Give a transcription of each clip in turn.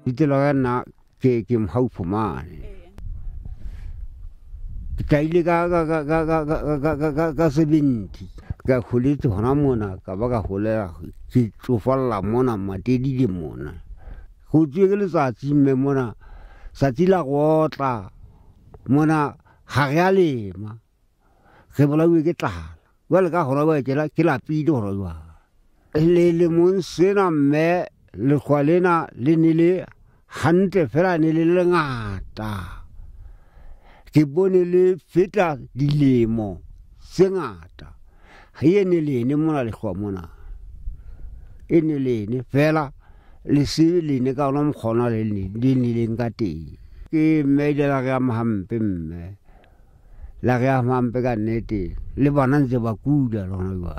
Ditelo ga nna ke mhaupho mane. Ke taile ka 70 ka holetse hona mona ka ba ka holela ke tsofalla mona matedile mona. Go tswe ke letsatsi mme mona satsi la go tla mona ha re a lema re bolawe ke tlala jwale ka hona ba ke lapile hore jwa le monsena mme le khwalena le nile hantle fela ne le ngata ke bone le feta dilemo se ngata ha ene le mona le khwa mona ene le fela le se le ne ka ona mkhona le le nka teng ke mmele la ga mahampe mme la ga mahampe ka nnete le bana ntse ba kula lona ba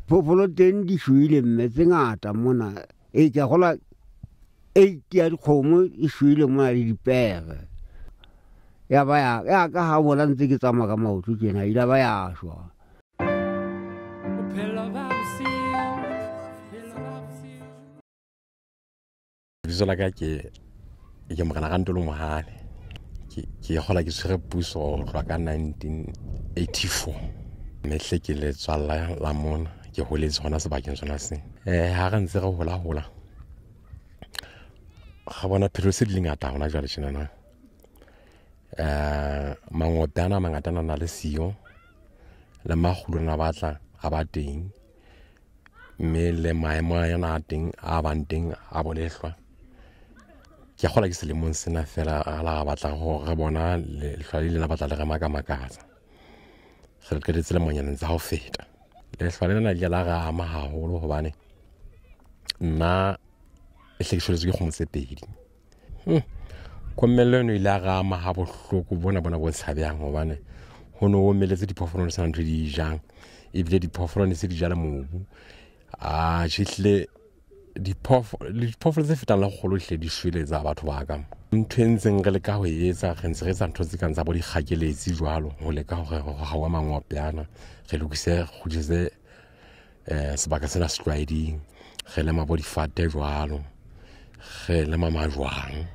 popolo teng di shwele mme tse ngata mona ka gola 8 ya dikgomo e shwele mona le dipere ya ba ya ka ha bola ntse ke tsama ka maoto tjena ila ba ya shwa la ka ke mogana ga ntolo mohane ke gola ke tshwere puso go tloa ka 1984 mehle ke le tswalla la mona ke holetse gona sebakeng sona se ha ga ntse re hola ga bona phelo se di ngata gona jwale tjenana mangotana mangatana na le siyo le magulwana batla ga ba teng mme le maemo a yana teng a banteng a bolehlwa ke gola ke selemong sena fela ala batla go re bona le hlwali le la batla le ga makatsa re ke le tsela monyana tsa go feta le hlwali lena le la ga ama haholo hobane nna e hlekishole ke go pedi komelelo ile ga ama ha bohloko bona bo tshabang hobane ho no o meletse diphoofolo le sana ntwe di jang e bile diphoofolo ne se di jala mobu a jihle diphoofolo tse fetang la kgolo hle di shwele tsa batho ba ka ntwe ntseng re le ka ho etsa re ntse re tsa ntho tse kang tsa bo di khakeletsi jwalo ho le ka hore ga wa mangopyana re lokise go jese sebaka sena striding re le mabo di fate jwalo re le mama jwang